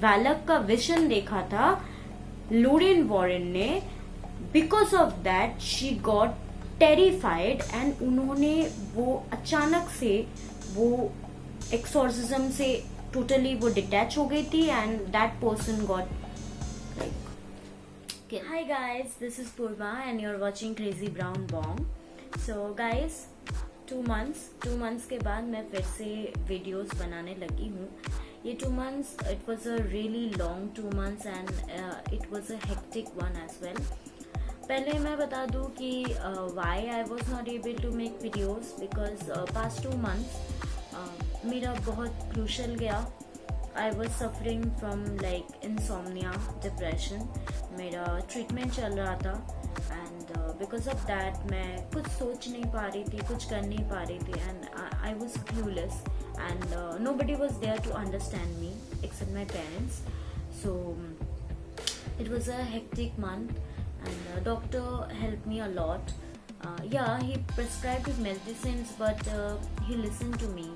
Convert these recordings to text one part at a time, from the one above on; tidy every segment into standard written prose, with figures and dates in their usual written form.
वैलक का विजन देखा था लोरेन वॉरेन ने, because of that she got terrified and उन्होंने वो अचानक से वो एक्सोर्सिज्म से टोटली वो डिटैच हो गई थी and that person got like. Hi guys, this is Purva and you are watching crazy brown bong. So guys, 2 months के बाद मैं फिर से वीडियोस बनाने लगी हूँ। ये 2 months, it was a really long 2 months and it was a hectic one as well. पहले मैं बता दूँ कि why I was not able to make videos because past 2 months मेरा बहुत क्रूशल गया। I was suffering from like insomnia, depression. मेरा treatment चल रहा था and because of that मैं कुछ सोच नहीं पा रही थी, कुछ कर नहीं पा रही थी and I was clueless and nobody was there to understand me except my parents. So it was a hectic month and doctor helped me a lot. Yeah, he prescribed medicines but he listened to me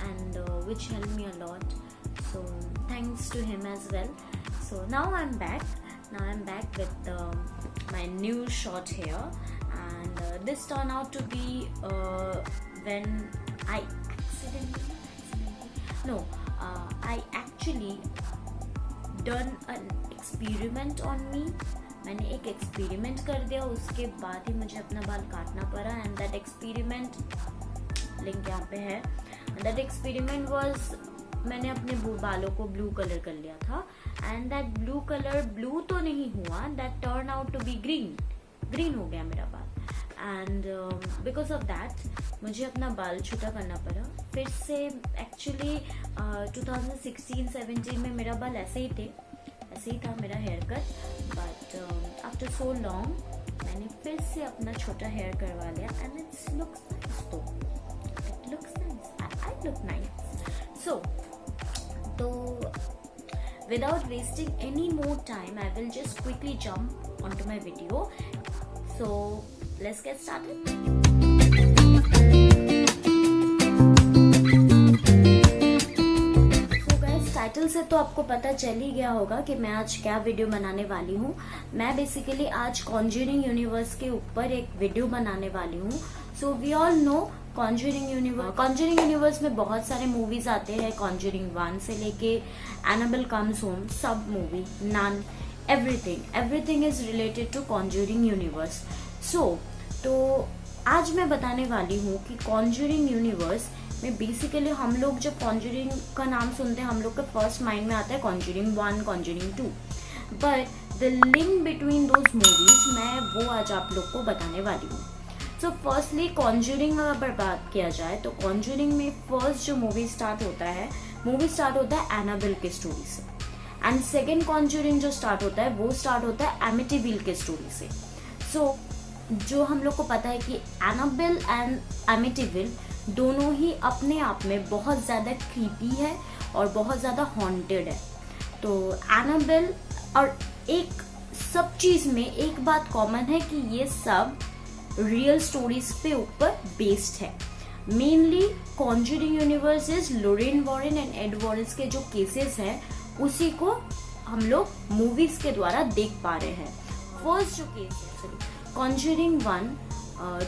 and which helped me a lot. So thanks to him as well. So now I'm back with my new short hair and this turned out to be when I actually done an experiment on me. मैंने एक experiment कर दिया, उसके बाद ही मुझे अपना बाल काटना पड़ा एंड दैट एक्सपेरिमेंट लिंक यहाँ पे है। दैट एक्सपेरिमेंट वाज, मैंने अपने बालों को ब्लू कलर कर लिया था and that blue colour blue तो नहीं हुआ, that turn out to be green हो गया मेरा बाल एंड बिकॉज ऑफ दैट मुझे अपना बाल छोटा करना पड़ा फिर से। एक्चुअली 2016-17 में मेरा बाल ऐसे ही था मेरा hair cut, but after so long मैंने फिर से अपना छोटा हेयर करवा लिया and it looks nice, I look nice. So तो without wasting any more time, I will just quickly jump onto my video. So let's get started. So guys, title से तो आपको पता चल ही गया होगा कि मैं आज क्या वीडियो बनाने वाली हूँ। मैं बेसिकली आज कॉन्जरिंग यूनिवर्स के ऊपर एक वीडियो बनाने वाली हूँ। So we all know conjuring universe में बहुत सारे मूवीज आते हैं, कॉन्जरिंग 1 से लेके एनाबेल कम्स होम, सब movie, nun, everything is related to Conjuring universe. So तो आज मैं बताने वाली हूँ कि कॉन्जरिंग यूनिवर्स में बेसिकली हम लोग जब कॉन्जरिंग का नाम सुनते हैं हम लोग के फर्स्ट माइंड में आता है Conjuring 1, Conjuring 2, but the link between those movies मैं वो आज आप लोग को बताने वाली हूँ। सो फर्स्टली कॉन्जरिंग अगर बात किया जाए तो कॉन्जरिंग में फर्स्ट जो मूवी स्टार्ट होता है एनाबेल के स्टोरी से एंड सेकेंड कॉन्जरिंग जो स्टार्ट होता है वो स्टार्ट होता है एमिटिविल के स्टोरी से। सो जो हम लोग को पता है कि एनाबेल एंड एमिटिविल दोनों ही अपने आप में बहुत ज़्यादा क्रीपी है और बहुत ज़्यादा हॉन्टेड है। तो एनाबेल और एक सब चीज़ में एक बात कॉमन है कि ये सब रियल स्टोरीज पे ऊपर बेस्ड है। Mainly conjuring universe is Lorraine Warren and Ed Warren के जो केसेस हैं उसी को हम लोग मूवीज के द्वारा देख पा रहे हैं। फर्स्ट जो केस है कॉन्जरिंग 1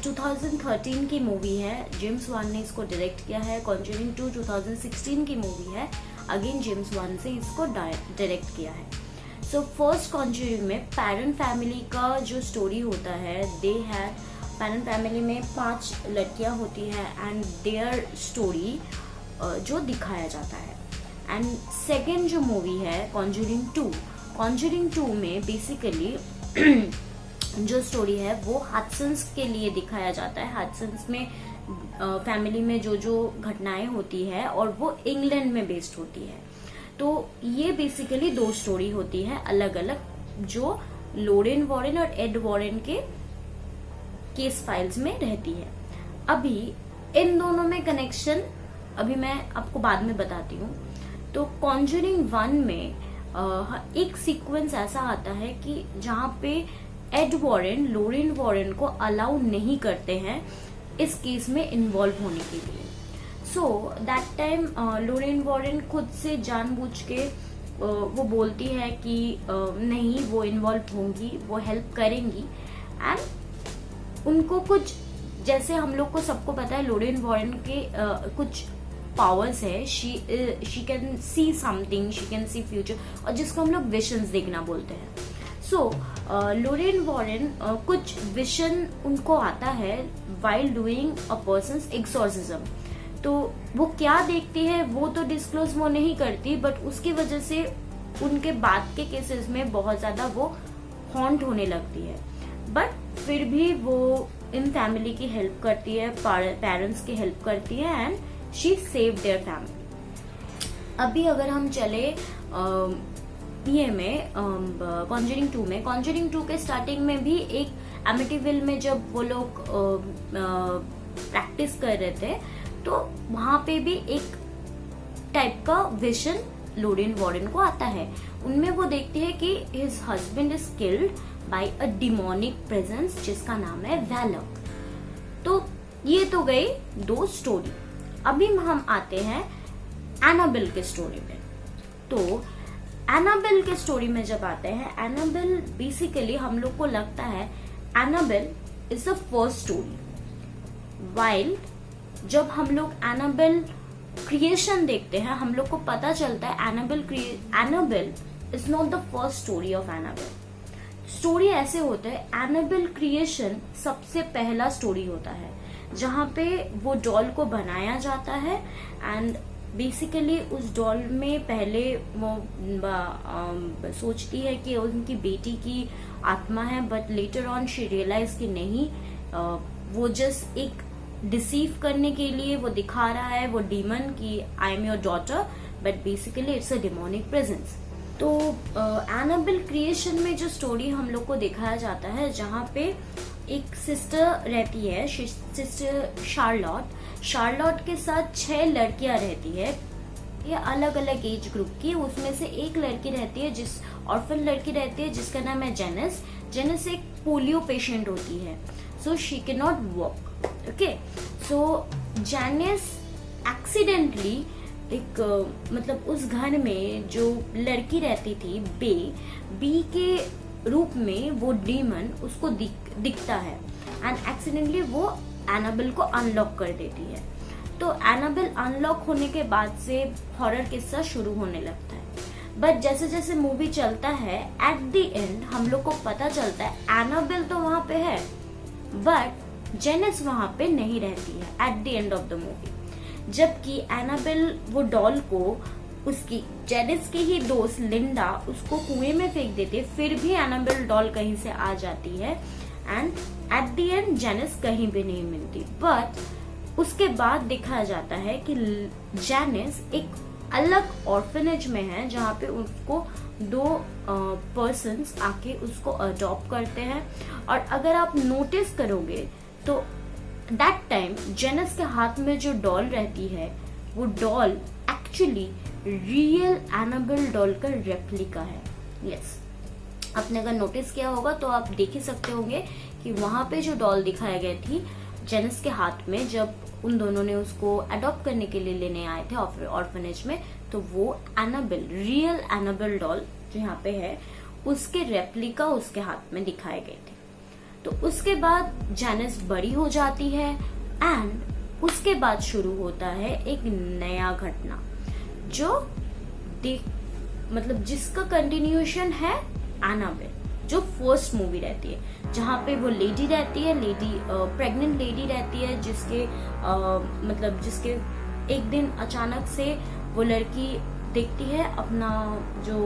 2013 की मूवी है, जेम्स वान ने इसको डायरेक्ट किया है। कॉन्जरिंग 2 2016 की मूवी है, अगेन जेम्स वान से इसको डायरेक्ट किया है। सो फर्स्ट कॉन्जरिंग में पैरेंट फैमिली का जो स्टोरी होता है, दे है पैरेंट फैमिली में 5 लड़कियां होती हैं एंड देयर स्टोरी जो दिखाया जाता है। एंड सेकेंड जो मूवी है कॉन्जरिंग 2 में बेसिकली जो स्टोरी है वो हडसन्स के लिए दिखाया जाता है। हडसन्स में फैमिली में जो घटनाएं होती है और वो इंग्लैंड में बेस्ड होती है। तो ये बेसिकली 2 स्टोरी होती है अलग अलग जो लोरेन वॉरेन और एड वॉरेन के केस फाइल्स में रहती है। अभी इन दोनों में कनेक्शन अभी मैं आपको बाद में बताती हूँ। तो कॉन्जरिंग 1 में एक सीक्वेंस ऐसा आता है कि जहाँ पे एड वॉरेन लोरेन वॉरेन को अलाउ नहीं करते हैं इस केस में इन्वॉल्व होने के लिए। So that time Lorraine Warren खुद से जानबूझ के वो बोलती है कि नहीं, वो इन्वॉल्व होंगी, वो हेल्प करेंगी। एंड उनको कुछ, जैसे हम लोग को सबको पता है लोरेन वॉरेन के कुछ पावर्स है, she can see something, she can see future, और जिसको हम लोग विजन्स देखना बोलते हैं। सो लोरेन वॉरेन कुछ विजन उनको आता है while doing a persons exorcism. तो वो क्या देखती है वो तो डिस्क्लोज वो नहीं करती, बट उसकी वजह से उनके बाद के केसेस में बहुत ज्यादा वो हॉन्ट होने लगती है। बट फिर भी वो इन फैमिली की हेल्प करती है, पेरेंट्स की हेल्प करती है, and she save their family. अभी अगर हम चले ये में कॉन्जरिंग 2 में, कॉन्जरिंग 2 के स्टार्टिंग में भी एक एमिटीविल में जब वो लोग प्रैक्टिस कर रहे थे, तो वहां पे भी एक टाइप का विजन लोरेन वॉरेन को आता है। उनमें वो देखती है कि his husband is killed by a demonic presence जिसका नाम है वैलक। तो ये तो गई 2 स्टोरी। अभी हम आते हैं एनाबेल के स्टोरी में। तो एनाबेल के स्टोरी में जब आते हैं, एनाबेल बेसिकली हम लोग को लगता है Annabelle is the first story. While जब हम लोग एनाबेल क्रिएशन देखते हैं, हम लोग को पता चलता है Annabelle is not the first story of Annabelle. Story ऐसे होता है, एनाबेल क्रिएशन सबसे पहला स्टोरी होता है जहां पे वो डॉल को बनाया जाता है। एंड बेसिकली उस डॉल में पहले वो सोचती है कि उनकी बेटी की आत्मा है, but later on she realise कि नहीं, वो जस्ट एक डिसीव करने के लिए वो दिखा रहा है वो डीमन की I am your daughter, but basically it's a demonic presence. तो एनाबेल क्रिएशन में जो स्टोरी हम लोग को दिखाया जाता है, जहाँ पे एक सिस्टर रहती है, सिस्टर शार्लॉट के साथ 6 लड़कियां रहती है, ये अलग अलग एज ग्रुप की। उसमें से एक लड़की रहती है, ऑर्फन लड़की रहती है जिसका नाम है जेनिस एक पोलियो पेशेंट होती है, so she can not walk. Okay, so Janice accidentally एक मतलब उस घर में जो लड़की रहती थी बी के रूप में वो डीमन उसको दिखता है, एंड एक्सीडेंटली वो एनाबेल को अनलॉक कर देती है। तो एनाबेल अनलॉक होने के बाद से हॉरर किस्सा शुरू होने लगता है। बट जैसे जैसे मूवी चलता है, एट द एंड हम लोग को पता चलता है एनाबेल तो वहां पे है, बट जेनिस वहां पे नहीं रहती है eight the end of the movie. जबकि एनाबेल वो डॉल को उसकी जेनिस की ही दोस्त लिंडा उसको कुएं में फेंक देती, फिर भी एनाबेल डॉल कहीं से आ जाती है, and at the end Janice कहीं भी नहीं मिलती। बट उसके बाद दिखाया जाता है कि जेनिस एक अलग ऑर्फनेज में है, जहाँ पे उसको 2 पर्सन्स आके उसको अडॉप्ट करते हैं। और अगर आप नोटिस करोगे तो दैट टाइम जेनिस के हाथ में जो डॉल रहती है, वो doll actually real Annabelle doll का रेप्लिका है। यस, आपने अगर नोटिस किया होगा तो आप देख ही सकते होंगे कि वहां पे जो डॉल दिखाया गई थी जेनिस के हाथ में, जब उन दोनों ने उसको अडॉप्ट करने के लिए लेने आए थे ऑर्फनेज में, तो वो एनाबेल, रियल एनाबेल डॉल जो यहाँ पे है, उसके रेप्लिका उसके हाथ में दिखाए गए थे। तो उसके बाद जेनिस बड़ी हो जाती है, एंड उसके बाद शुरू होता है एक नया घटना जो मतलब जिसका कंटिन्यूएशन है एनाबेल, जो फर्स्ट मूवी रहती है, जहाँ पे वो लेडी रहती है, प्रेग्नेंट लेडी रहती है, जिसके मतलब जिसके एक दिन अचानक से वो लड़की देखती है, अपना जो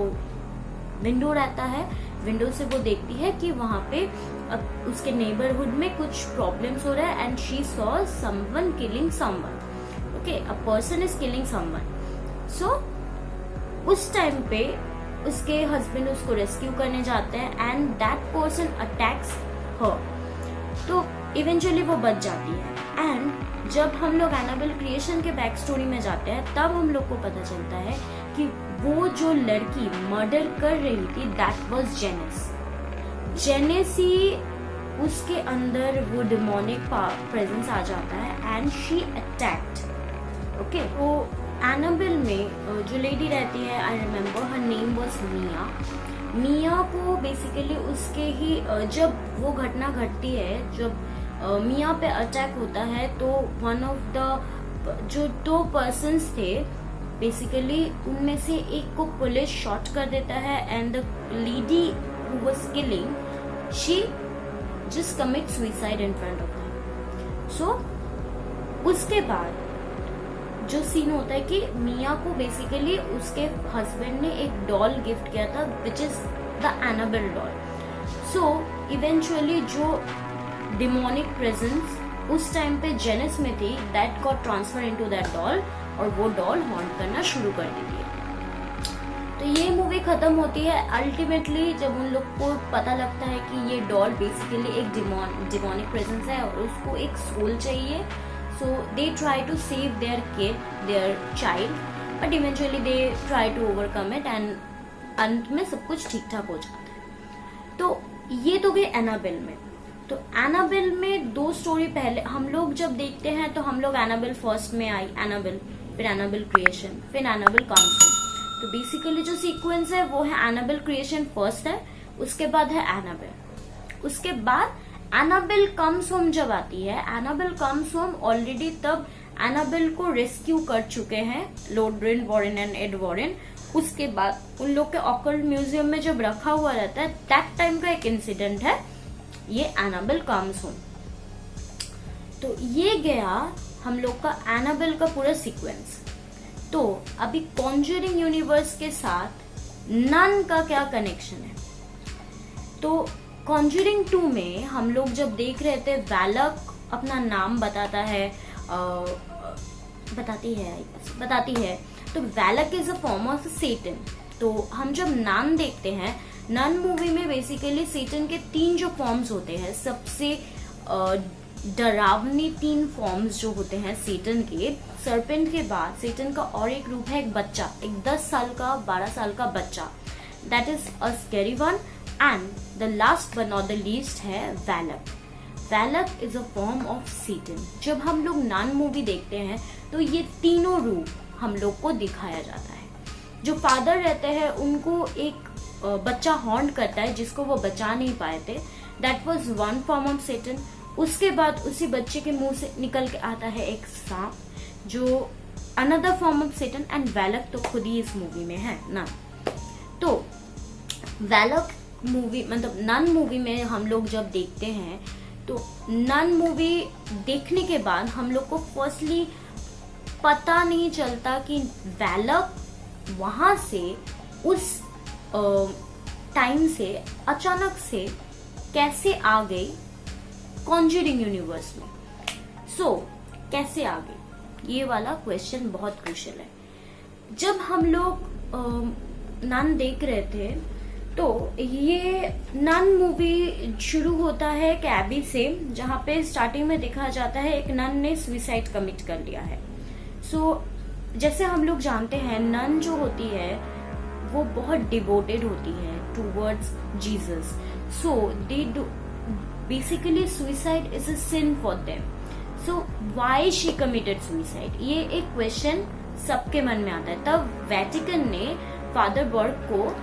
विंडो रहता है, विंडो से वो देखती है कि वहां पे उसके नेबरहुड में कुछ प्रॉब्लम्स हो रहा है, and she saw someone killing someone. Okay, a person is killing someone. So उस टाइम पे उसके हस्बैंड उसको रेस्क्यू करने जाते हैं, एंड दैट पर्सन अटैक्स हर। तो इवेंचुअली वो बच जाती है। एंड जब हम लोग एनाबेल क्रिएशन के बैक स्टोरी में जाते हैं, तब हम लोग को पता चलता है कि वो जो लड़की मर्डर कर रही थी, दैट वाज जेनिस ही उसके अंदर वो डिमोनिक प्रेजेंस आ जाता है, एंड शी अटैक्ड। ओके, वो एनाबेल में जो लेडी रहती है, I remember her name was Mia. Mia को बेसिकली उसके ही जब वो घटना घटती है, जब मिया पे अटैक होता है, तो वन ऑफ द जो 2 पर्सन्स थे बेसिकली उनमें से एक को पुलिस शॉट कर देता है and the lady who was killing she just commit suicide in front of her. So उसके बाद जो सीन होता है कि मिया को बेसिकली उसके हस्बैंड ने एक डॉल गिफ्ट किया था which is the Annabelle doll. So eventually जो डिमोनिक प्रेजेंस उस टाइम पे जेनिस में थी that got transfer into that doll और वो डॉल हॉन्ट करना शुरू कर देती है। तो ये मूवी खत्म होती है अल्टीमेटली जब उन लोग को पता लगता है कि ये डॉल बेसिकली एक डिमोनिक प्रेजेंस है और उसको एक सोल चाहिए। So they try to save their kid, their child, but eventually they try to overcome it and अंत में सब कुछ ठीक ठाक हो जाता है। तो ये तो गई एनाबेल में। तो एनाबेल में 2 स्टोरी पहले हम लोग जब देखते हैं तो हम लोग एनाबेल फर्स्ट में आई, एनाबेल, फिर एनाबेल क्रिएशन, फिर एनाबेल कम्स इन। तो बेसिकली जो सीक्वेंस है वो है एनाबेल क्रिएशन फर्स्ट है, उसके बाद है एनाबेल, उसके बाद एनाबेल कम्स होम जब आती है। एनाबेल कम्स होम ऑलरेडी तब एनाबेल को रेस्क्यू कर चुके हैं Lord Warren and Ed Warren. उसके बाद उन लोग के ऑकल्ट म्यूजियम में जब रखा हुआ रहता है दैट टाइम का एक इंसिडेंट है ये एनाबेल कम्स होम। तो ये गया हम लोग का एनाबेल का पूरा सीक्वेंस। तो अभी कॉन्जरिंग यूनिवर्स के साथ नन का क्या कनेक्शन है? तो कॉन्जरिंग 2 में हम लोग जब देख रहे थे वैलक अपना नाम बताती है तो Valak is a form of Satan. तो हम जब नन देखते हैं, नन मूवी में बेसिकली सेटन के 3 जो फॉर्म्स होते हैं, सबसे डरावनी 3 फॉर्म्स जो होते हैं सेटन के। सर्पेंट के बाद सेटन का और एक रूप है एक बच्चा, एक 10 साल का 12 साल का बच्चा, that is a scary one. And the last but not the least है Valak. Valak is a form of Satan. जब हम लोग नन मूवी देखते हैं तो ये तीनों रूप हम लोग को दिखाया जाता है। जो फादर रहते हैं उनको एक बच्चा हॉन्ट करता है जिसको वो बचा नहीं पाए थे, that was one form of Satan. उसके बाद उसी बच्चे के मुंह से निकल के आता है एक सांप जो another form of Satan. And Valak तो खुद ही इस मूवी में है ना। तो वैलक मूवी मतलब नन मूवी में हम लोग जब देखते हैं तो नन मूवी देखने के बाद हम लोग को फर्स्टली पता नहीं चलता कि वैलक वहां से उस टाइम से अचानक से कैसे आ गई कॉन्जरिंग यूनिवर्स में। कैसे आ गई, ये वाला क्वेश्चन बहुत क्रूशियल है। जब हम लोग नन देख रहे थे तो ये नन मूवी शुरू होता है एक एबी से, जहाँ पे स्टार्टिंग में दिखाया जाता है एक नन ने सुसाइड कमिट कर लिया है। जैसे हम लोग जानते हैं नन जो होती है वो बहुत डिवोटेड होती है towards Jesus. They do basically suicide is a sin for them. Why she committed suicide, ये एक क्वेश्चन सबके मन में आता है। तब वेटिकन ने फादर बर्ग को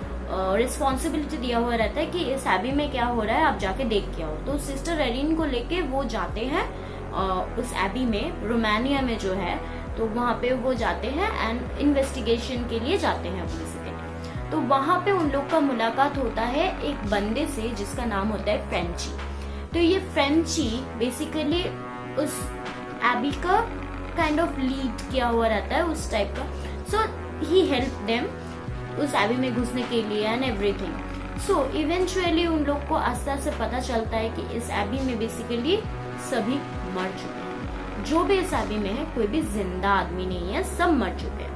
रिस्पॉन्सिबिलिटी दिया हुआ रहता है कि इस एबी में क्या हो रहा है, आप जाके देख के आओ। तो सिस्टर एरिन को लेके वो जाते हैं उस एबी में, रोमानिया में जो है, तो वहां पे वो जाते हैं एंड इन्वेस्टिगेशन के लिए जाते हैं बेसिकली। तो वहां पे उन लोग का मुलाकात होता है एक बंदे से जिसका नाम होता है फ्रेंची। तो ये फ्रेंची बेसिकली उस एबी का काइंड ऑफ लीड किया हुआ रहता है उस टाइप का। ही हेल्प देम उस एबी में घुसने के लिए एंड एवरीथिंग। इवेंचुअली उन लोग को आस्ते आस्ते पता चलता है कि इस एबी में बेसिकली सभी मर चुके हैं। जो भी इस एबी में है कोई भी जिंदा आदमी नहीं है, सब मर चुके हैं।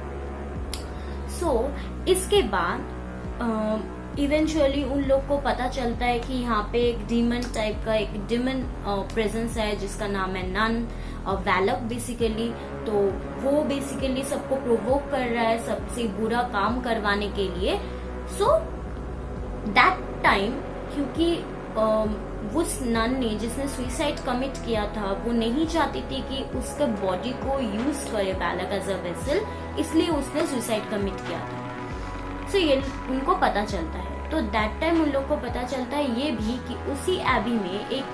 इसके बाद इवेंचुअली उन लोग को पता चलता है कि यहाँ पे एक डीमन टाइप का एक डीमन प्रेजेंस है जिसका नाम है नन वैलक बेसिकली। तो वो बेसिकली सबको प्रोवोक कर रहा है सबसे बुरा काम करवाने के लिए। दैट टाइम क्योंकि उस नन ने जिसने सुसाइड कमिट किया था वो नहीं चाहती थी कि उसके बॉडी को यूज करे वैलक एज अ वेसल, इसलिए उसने सुसाइड कमिट किया था। सो ये उनको पता चलता है। तो दैट टाइम उन लोग को पता चलता है ये भी कि उसी एबी में एक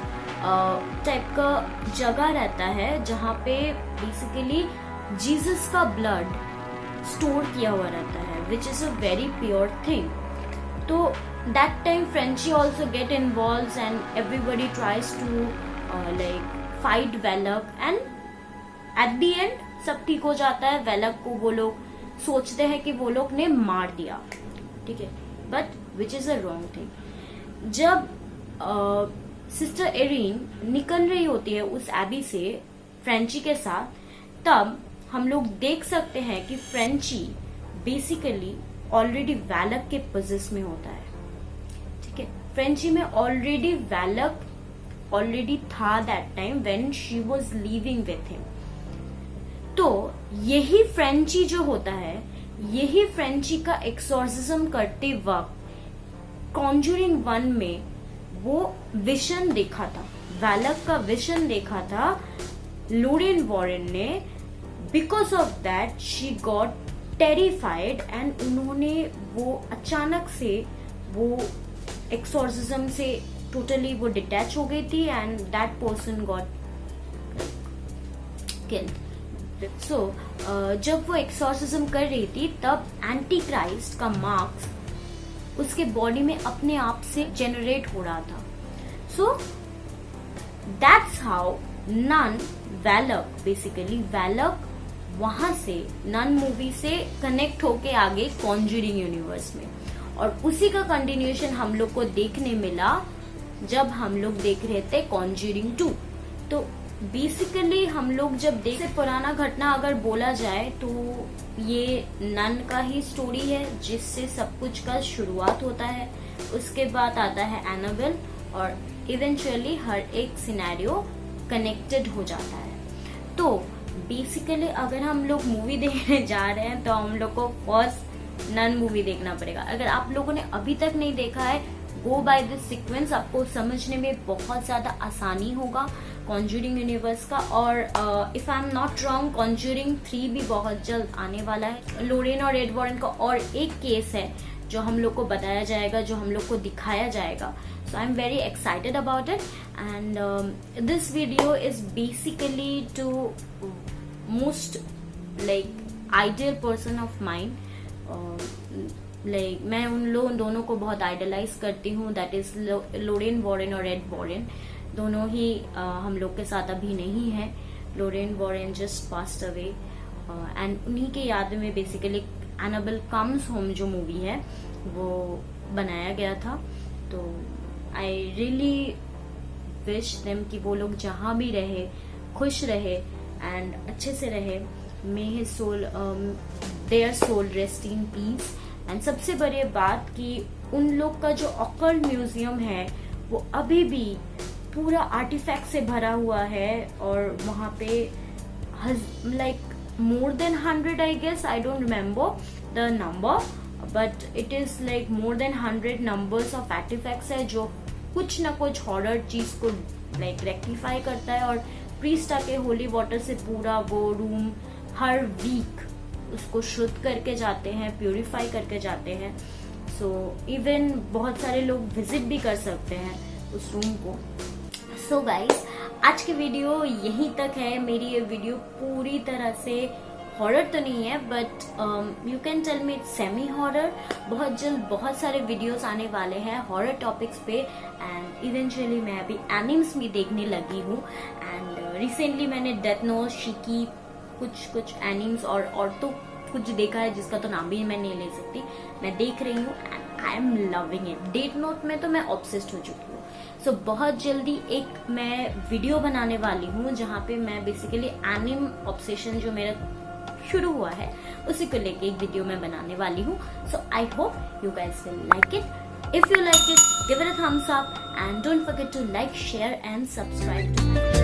टाइप का जगह रहता है जहाँ पे बेसिकली जीसस का ब्लड स्टोर किया हुआ रहता है, which is a very pure thing. तो that time Frenchie also get involve and everybody tries to like fight Valak, and at the end सब ठीक हो जाता है। वेलक को वो लोग सोचते हैं कि वो लोग ने मार दिया, ठीक है, but which is a wrong thing. जब सिस्टर एरिन निकल रही होती है उस एबी से फ्रेंची के साथ, तब हम लोग देख सकते हैं कि फ्रेंची बेसिकली ऑलरेडी वेलक के पोजेस में होता है, ठीक है। फ्रेंची में ऑलरेडी वेलक ऑलरेडी था that time when she was living with him. तो यही फ्रेंची जो होता है, यही फ्रेंची का एक्सोर्सिज्म करते वक्त कॉन्जूरिंग 1 में वो विजन देखा था, वेलक का विजन देखा था लोरेन वॉरेन ने। Because of that she got terrified and उन्होंने वो अचानक से वो एक्सोर्सिज्म से टोटली वो डिटैच हो गई थी and that person got killed. So जब वो एक्सोर्सिज्म कर रही थी तब एंटी क्राइस्ट का मार्क्स उसके बॉडी में अपने आप से जनरेट हो रहा था। So that's how nun Valak, basically Valak वहां से नन मूवी से कनेक्ट होके आगे कॉन्जूरिंग यूनिवर्स में, और उसी का कंटिन्यूएशन हम लोग को देखने मिला जब हम लोग देख रहे थे कॉन्जूरिंग 2। तो बेसिकली हम लोग जब देख पुराना घटना अगर बोला जाए तो ये नन का ही स्टोरी है जिससे सब कुछ का शुरुआत होता है। उसके बाद आता है एनाबेल और इवेंचुअली हर एक सिनेरियो कनेक्टेड हो जाता है। तो बेसिकली अगर हम लोग मूवी देखने जा रहे हैं तो हम लोग को फर्स्ट नन मूवी देखना पड़ेगा। अगर आप लोगों ने अभी तक नहीं देखा है, गो बाय दिस सीक्वेंस, आपको समझने में बहुत ज्यादा आसानी होगा कॉन्जूरिंग यूनिवर्स का। और if I am not wrong, conjuring 3 भी बहुत जल्द आने वाला है। लोरेन और एड वॉरेन का और एक केस है जो हम लोग को बताया जाएगा, जो हम लोग को दिखाया जाएगा। So I am very excited about it and this video is basically to most like ideal person of mind. Like मैं उन लोग दोनों को बहुत आइडलाइज करती हूँ, दैट इज लोरेन वॉरेन और एड वॉरेन। दोनों ही हम लोग के साथ अभी नहीं है। Lorraine Warren just passed away and उन्हीं के याद में बेसिकली एनाबेल कम्स होम जो मूवी है वो बनाया गया था। तो आई रियली विश देम कि वो लोग जहां भी रहे खुश रहे एंड अच्छे से रहे। May his soul their soul rest in peace. And सबसे बड़ी बात कि उन लोग का जो ऑकल्ट म्यूजियम है वो अभी भी पूरा आर्टिफैक्ट से भरा हुआ है और वहां पे like more than 100, I guess, I don't remember the number, but it is like more than 100 numbers of artifacts है जो कुछ ना कुछ हॉरर चीज को लाइक रेक्टिफाई करता है। और प्रीस्ट आके होली वाटर से पूरा वो रूम हर वीक उसको शुद्ध करके जाते हैं, प्यूरिफाई करके जाते हैं। सो इवन बहुत सारे लोग विजिट भी कर सकते हैं उस रूम को। सो गाइस, आज की वीडियो यहीं तक है। मेरी ये वीडियो पूरी तरह से हॉरर तो नहीं है, but you can tell me it's semi horror. बहुत जल्द बहुत सारे वीडियोस आने वाले हैं हॉरर टॉपिक्स पे एंड इवेंचुअली मैं अभी एनिम्स भी देखने लगी हूँ। एंड रिसेंटली मैंने डेथ नोट, शिकी, कुछ एनिम्स और तो कुछ देखा है जिसका तो नाम भी मैं नहीं ले सकती। मैं देख रही हूँ and I am loving it. Death note में तो मैं ऑब्सेस्ड हो चुकी हूँ। सो बहुत जल्दी एक मैं वीडियो बनाने वाली हूँ जहाँ पे मैं बेसिकली एनिम ऑब्सेशन जो मेरा शुरू हुआ है उसी को लेके एक वीडियो मैं बनाने वाली हूँ। So I hope you guys will like it. If you like it, give it a thumbs up and don't forget to like, share and subscribe to